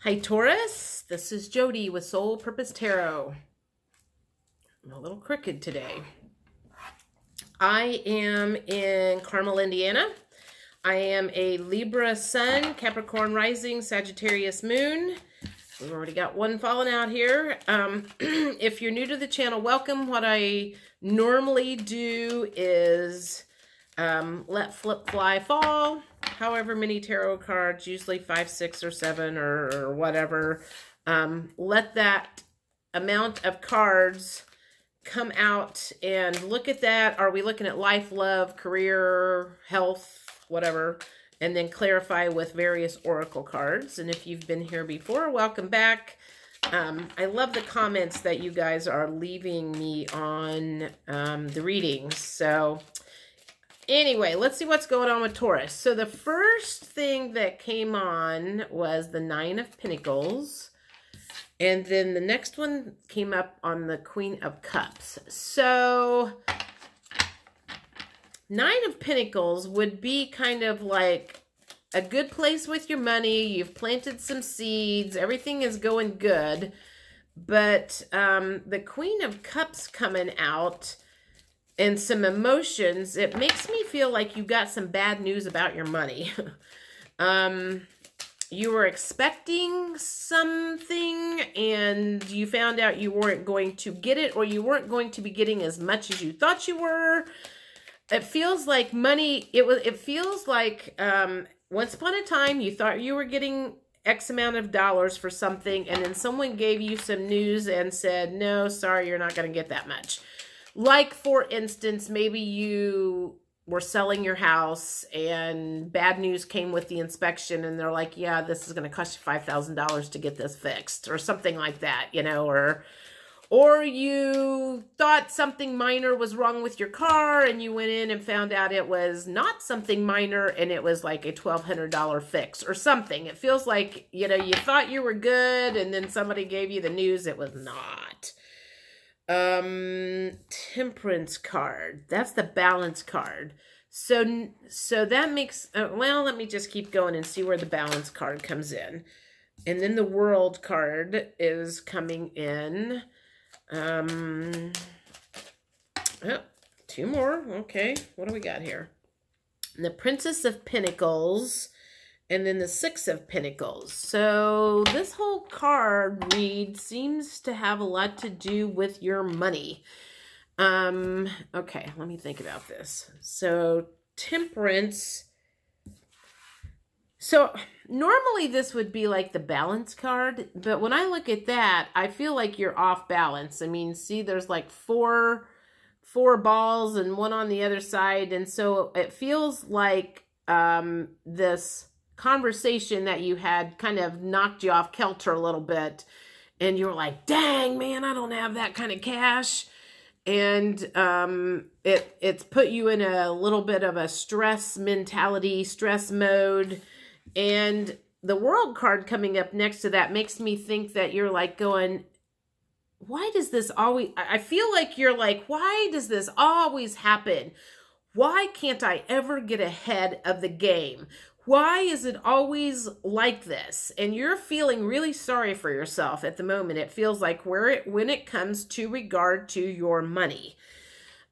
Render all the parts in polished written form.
Hi Taurus, this is Jody with Soul Purpose Tarot. I'm a little crooked today. I am in Carmel, Indiana. I am a Libra Sun, Capricorn Rising, Sagittarius Moon. We've already got one falling out here. If you're new to the channel, welcome. What I normally do is let flip, fly, fall. However many tarot cards, usually 5, 6, or 7, or whatever. Let that amount of cards come out and look at that. Are we looking at life, love, career, health, whatever? And then clarify with various oracle cards. And if you've been here before, welcome back. I love the comments that you guys are leaving me on the readings. So anyway, let's see what's going on with Taurus. So the first thing that came on was the 9 of Pentacles. And then the next one came up on the Queen of Cups. So 9 of Pentacles would be kind of like a good place with your money. You've planted some seeds. Everything is going good. But the Queen of Cups coming out and some emotions, it makes me feel like you got some bad news about your money. You were expecting something and you found out you weren't going to get it, or you weren't going to be getting as much as you thought you were. It feels like money, it feels like once upon a time you thought you were getting X amount of dollars for something, and then someone gave you some news and said, no, sorry, you're not going to get that much. Like, for instance, maybe you were selling your house and bad news came with the inspection and they're like, yeah, this is going to cost you $5,000 to get this fixed, or something like that, you know, or you thought something minor was wrong with your car and you went in and found out it was not something minor and it was like a $1,200 fix or something. It feels like, you know, you thought you were good and then somebody gave you the news it was not. Temperance card. That's the balance card. So that makes, well, let me just keep going and see where the balance card comes in. And then the world card is coming in. Oh, 2 more. Okay. What do we got here? The Princess of Pentacles. And then the 6 of Pentacles. So this whole card read seems to have a lot to do with your money. Okay, let me think about this. So Temperance. So normally this would be like the balance card, but when I look at that, I feel like you're off balance. I mean, see, there's like four balls and one on the other side, and so it feels like this conversation that you had kind of knocked you off kilter a little bit, and you were like, dang, man, I don't have that kind of cash. And it's put you in a little bit of a stress mentality, stress mode. And the world card coming up next to that makes me think that you're like going, why does this always, I feel like you're like, why does this always happen? Why can't I ever get ahead of the game? Why is it always like this? And you're feeling really sorry for yourself at the moment. It feels like when it comes to regard to your money.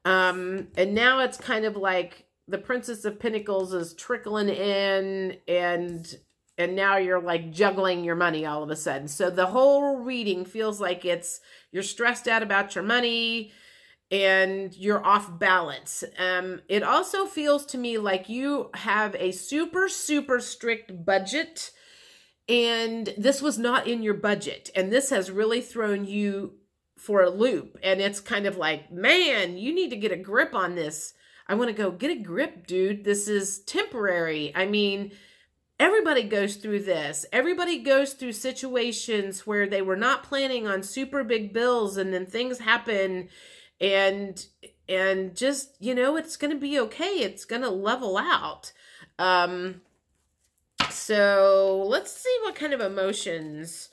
And now it's kind of like the Princess of Pentacles is trickling in, and now you're like juggling your money all of a sudden. So the whole reading feels like you're stressed out about your money and you're off balance. It also feels to me like you have a super, super strict budget, and this was not in your budget. And this has really thrown you for a loop. And it's kind of like, man, you need to get a grip on this. I want to go, get a grip, dude. This is temporary. I mean, everybody goes through this. Everybody goes through situations where they were not planning on super big bills, and then things happen. And just, you know, it's going to be okay. It's going to level out. So let's see what kind of emotions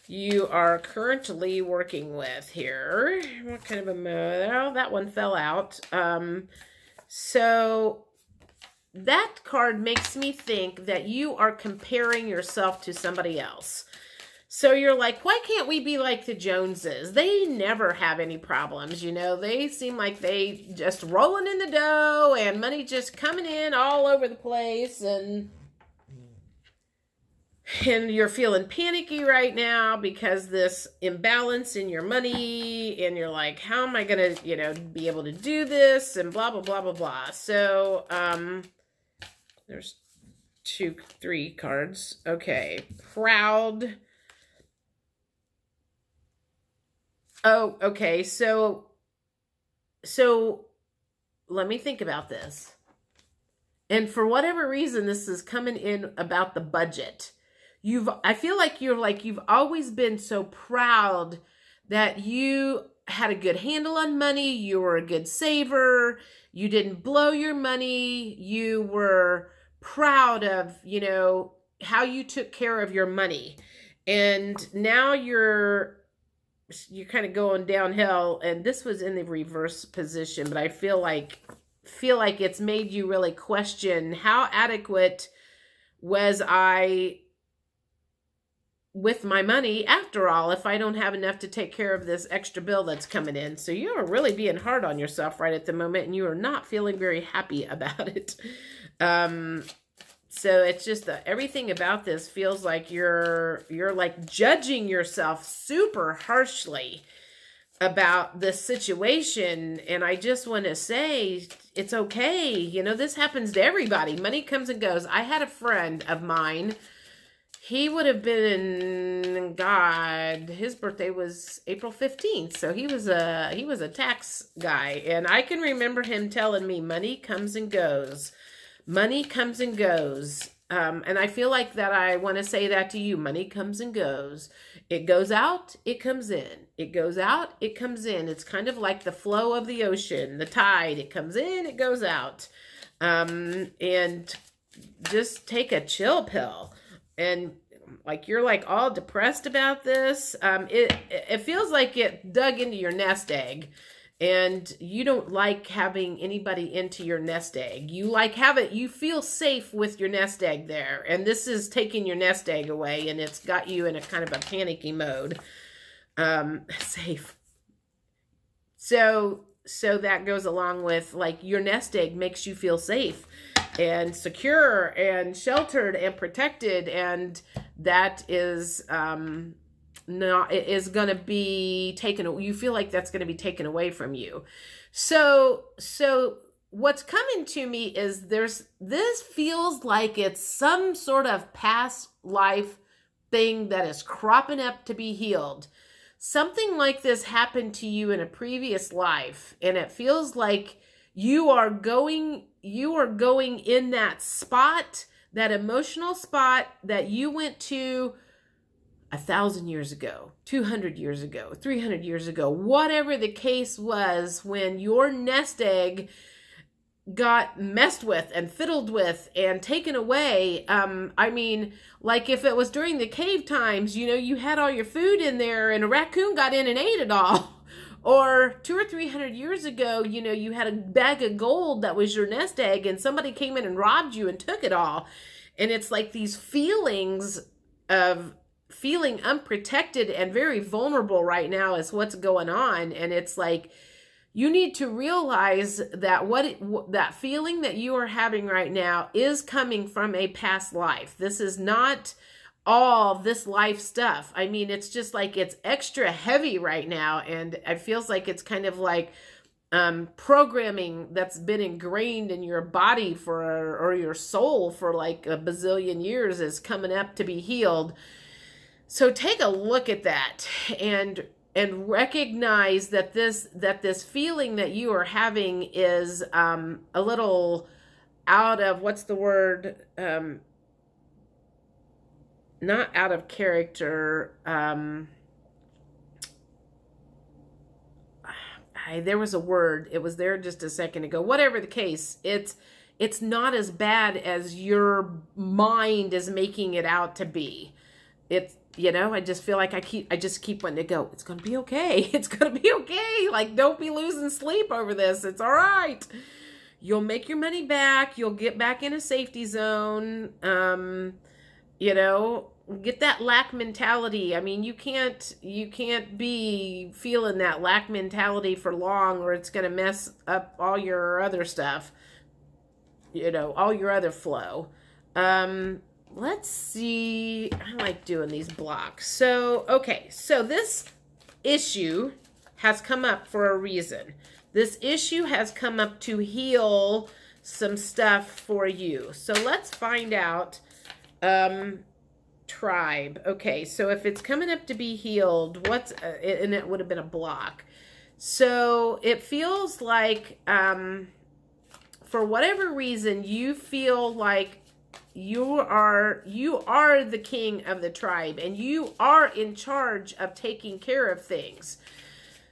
you are currently working with here. What kind of oh, that one fell out. So that card makes me think that you are comparing yourself to somebody else. So you're like, why can't we be like the Joneses? They never have any problems, you know. They seem like they just rolling in the dough and money just coming in all over the place, and you're feeling panicky right now because this imbalance in your money, and you're like, how am I going to, you know, be able to do this, and blah, blah, blah, blah, blah. So, there's 3 cards. Okay. Proud. Oh, okay. So let me think about this. And for whatever reason, this is coming in about the budget. I feel like you've always been so proud that you had a good handle on money. You were a good saver. You didn't blow your money. You were proud of, you know, how you took care of your money. And now you're kind of going downhill, and this was in the reverse position, but I feel like it's made you really question, how adequate was I with my money after all, if I don't have enough to take care of this extra bill that's coming in. So you are really being hard on yourself right at the moment, and you are not feeling very happy about it. So it's just everything about this feels like you're like judging yourself super harshly about this situation. And I just want to say, it's okay. You know, this happens to everybody. Money comes and goes. I had a friend of mine. He would have been, God, his birthday was April 15th. So he was a tax guy. And I can remember him telling me, money comes and goes. Money comes and goes. And I feel like that I want to say that to you. Money comes and goes. It goes out, it comes in. It goes out, it comes in. It's kind of like the flow of the ocean, the tide. It comes in, it goes out. And just take a chill pill. And like you're like all depressed about this. It feels like it dug into your nest egg. And you don't like having anybody into your nest egg. You like you feel safe with your nest egg there. And this is taking your nest egg away, and it's got you in a kind of a panicky mode. Safe. So that goes along with, like, your nest egg makes you feel safe and secure and sheltered and protected. And that is, it is going to be taken. You feel like that's going to be taken away from you. So what's coming to me is this feels like it's some sort of past life thing that is cropping up to be healed. Something like this happened to you in a previous life, and it feels like you are going in that spot, that emotional spot that you went to 1,000 years ago, 200 years ago, 300 years ago, whatever the case was, when your nest egg got messed with and fiddled with and taken away. I mean, like if it was during the cave times, you know, you had all your food in there and a raccoon got in and ate it all. Or 200 or 300 years ago, you know, you had a bag of gold that was your nest egg and somebody came in and robbed you and took it all. And it's like these feelings of feeling unprotected and very vulnerable right now is what's going on. And it's like, you need to realize that that feeling that you are having right now is coming from a past life. This is not all this life stuff. I mean, it's just like it's extra heavy right now. And it feels like it's kind of like programming that's been ingrained in your body or your soul for like a bazillion years is coming up to be healed. So take a look at that and recognize that this feeling that you are having is a little out of, what's the word? Not out of character. There was a word. It was there just a second ago. Whatever the case, it's not as bad as your mind is making it out to be. It's, you know, I just feel like I just keep wanting to go, it's going to be okay. It's going to be okay. Like, don't be losing sleep over this. It's all right. You'll make your money back. You'll get back in a safety zone. You know, get that lack mentality. I mean, you can't be feeling that lack mentality for long, or it's going to mess up all your other stuff, you know, all your other flow. Let's see. I like doing these blocks. So, okay. So this issue has come up for a reason. This issue has come up to heal some stuff for you. So let's find out. Tribe. Okay, so if it's coming up to be healed, what's and it would have been a block. So it feels like for whatever reason you feel like you are the king of the tribe, and you are in charge of taking care of things.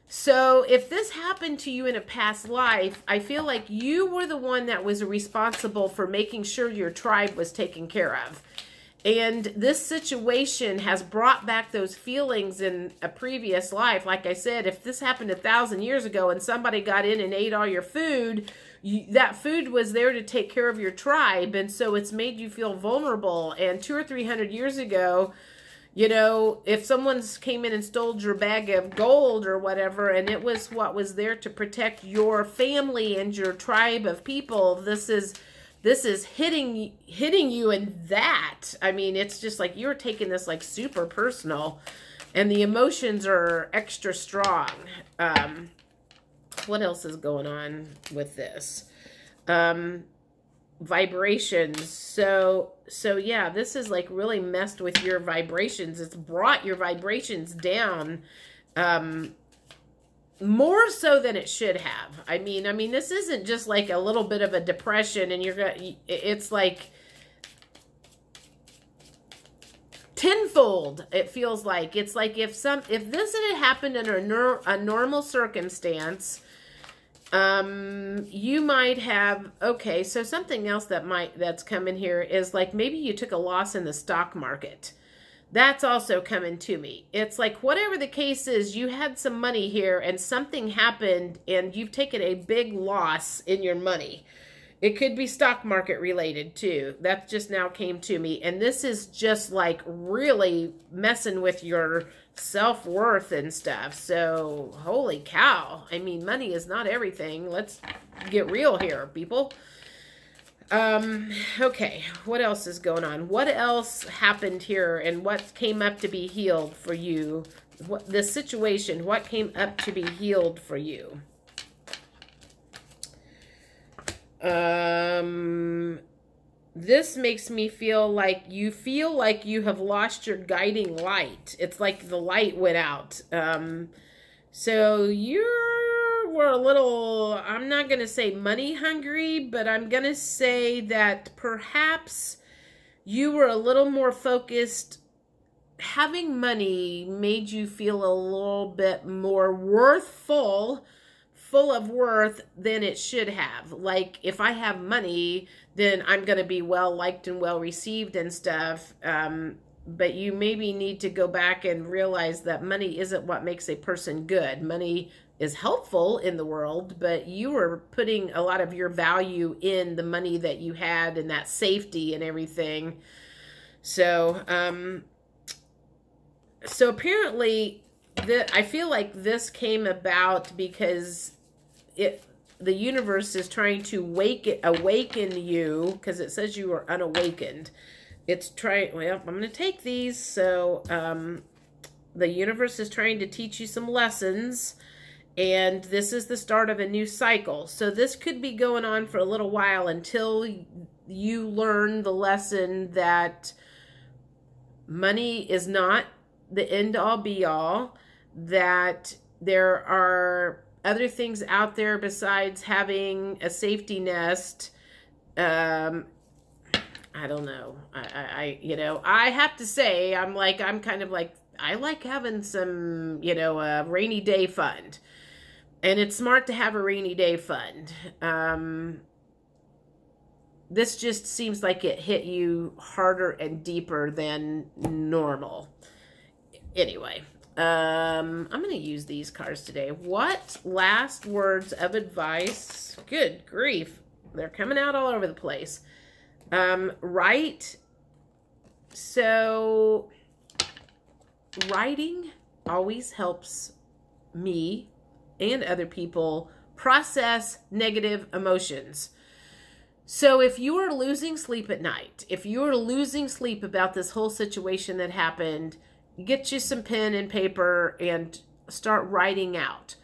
So if this happened to you in a past life, I feel like you were the one that was responsible for making sure your tribe was taken care of. And this situation has brought back those feelings in a previous life. Like I said, if this happened 1,000 years ago and somebody got in and ate all your food, that food was there to take care of your tribe. And so it's made you feel vulnerable. And 200 or 300 years ago, you know, if someone's came in and stole your bag of gold or whatever, and it was what was there to protect your family and your tribe of people, this is hitting you in that. I mean, it's just like you're taking this like super personal, and the emotions are extra strong. What else is going on with this? Vibrations. So yeah, this is like really messed with your vibrations. It's brought your vibrations down. More so than it should have. I mean, this isn't just like a little bit of a depression and it's like tenfold. It feels like it's like if this had happened under a normal circumstance, you might have, okay, so something else that's coming here is like maybe you took a loss in the stock market. That's also coming to me. It's like whatever the case is, you had some money here and something happened and you've taken a big loss in your money. It could be stock market related too. That just now came to me. And this is just like really messing with your self-worth and stuff. So holy cow. I mean, money is not everything. Let's get real here, people. Okay, what else is going on? What else happened here and what came up to be healed for you? What the situation, what came up to be healed for you? This makes me feel like you have lost your guiding light. It's like the light went out. So you were a little, I'm not going to say money hungry, but I'm going to say that perhaps you were a little more focused. Having money made you feel a little bit more full of worth than it should have. Like, if I have money, then I'm going to be well liked and well received and stuff. But you maybe need to go back and realize that money isn't what makes a person good. Money is helpful in the world, but you were putting a lot of your value in the money that you had and that safety and everything. So, so apparently I feel like this came about because the universe is trying to awaken you, because it says you are unawakened. It's trying, well, I'm going to take these. So, the universe is trying to teach you some lessons, and this is the start of a new cycle. So this could be going on for a little while until you learn the lesson that money is not the end all be all, that there are other things out there besides having a safety nest. I don't know. I have to say, I'm kind of like, I like having some, a rainy day fund. And it's smart to have a rainy day fund. This just seems like it hit you harder and deeper than normal. Anyway, I'm going to use these cards today. What last words of advice? Good grief. They're coming out all over the place. Write So writing always helps me and other people process negative emotions. So if you are losing sleep at night, if you are losing sleep about this whole situation that happened, get you some pen and paper and start writing out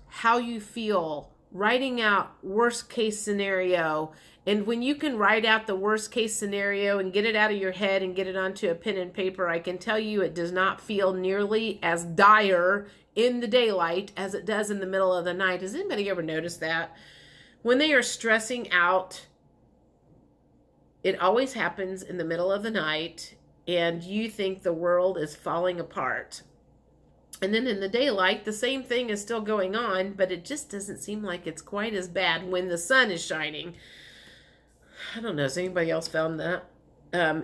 how you feel, writing out worst case scenario. And when you can write out the worst case scenario and get it out of your head and get it onto a pen and paper, I can tell you it does not feel nearly as dire in the daylight as it does in the middle of the night. Has anybody ever noticed that? When they are stressing out, it always happens in the middle of the night and you think the world is falling apart. And then in the daylight, the same thing is still going on, but it just doesn't seem like it's quite as bad when the sun is shining. I don't know. Has anybody else found that?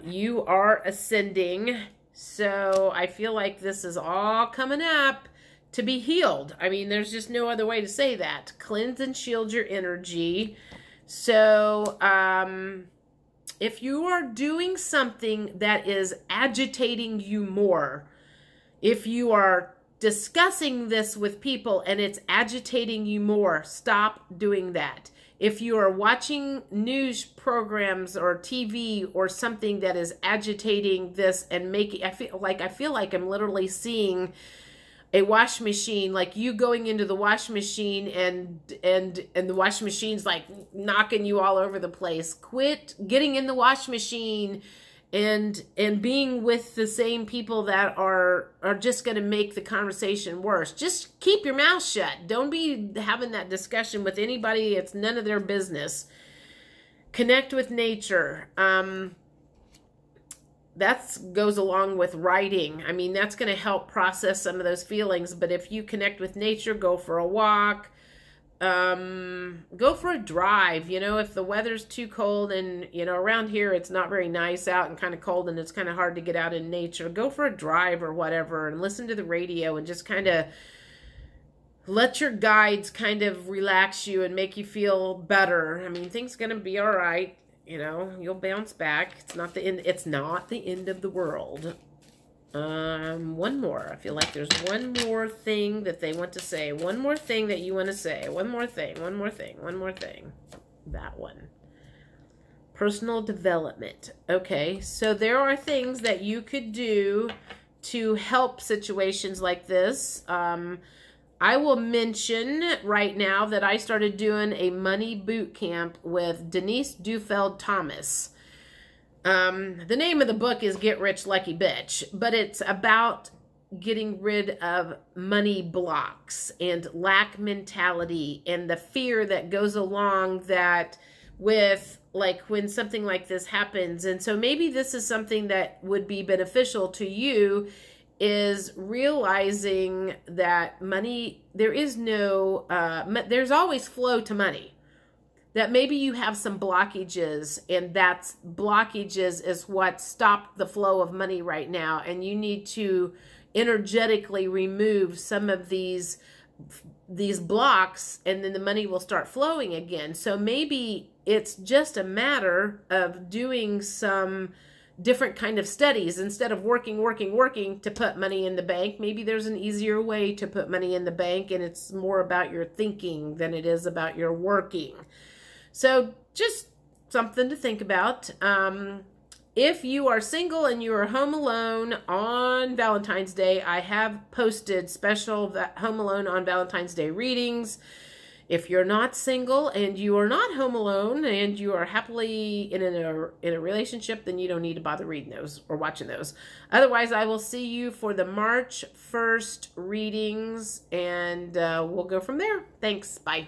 You are ascending. So I feel like this is all coming up to be healed. I mean, there's just no other way to say that. Cleanse and shield your energy. So if you are doing something that is agitating you more, if you are discussing this with people and it's agitating you more, stop doing that. If you are watching news programs or TV or something that is agitating this and making, I feel like I'm literally seeing a wash machine, like you going into the wash machine and the wash machine's like knocking you all over the place. Quit getting in the wash machine and being with the same people that are just going to make the conversation worse. Just keep your mouth shut. Don't be having that discussion with anybody. It's none of their business. Connect with nature. That goes along with writing. I mean, that's going to help process some of those feelings. But if you connect with nature, go for a walk, go for a drive. You know, if the weather's too cold and, you know, around here it's not very nice out and kind of cold and it's kind of hard to get out in nature, go for a drive or whatever and listen to the radio and just kind of let your guides kind of relax you and make you feel better. I mean, things are going to be all right. You know, you'll bounce back. It's not the end. It's not the end of the world. One more. I feel like there's one more thing that they want to say. One more thing that you want to say. One more thing. One more thing. One more thing. That one. Personal development. Okay, so there are things that you could do to help situations like this. I will mention right now that I started doing a money boot camp with Denise Dufeld Thomas. The name of the book is Get Rich Lucky Bitch, but it's about getting rid of money blocks and lack mentality and the fear that goes along that with like when something like this happens. And so maybe this is something that would be beneficial to you, is realizing that money, there is no, there's always flow to money. That maybe you have some blockages and that's blockages is what stopped the flow of money right now. And you need to energetically remove some of these blocks and then the money will start flowing again. So maybe it's just a matter of doing some different kind of studies. Instead of working to put money in the bank, maybe there's an easier way to put money in the bank and it's more about your thinking than it is about your working. So just something to think about. If you are single and you are home alone on Valentine's Day, I have posted special Home Alone on Valentine's Day readings. If you're not single and you are not home alone and you are happily in a relationship, then you don't need to bother reading those or watching those. Otherwise, I will see you for the March 1st readings and we'll go from there. Thanks. Bye.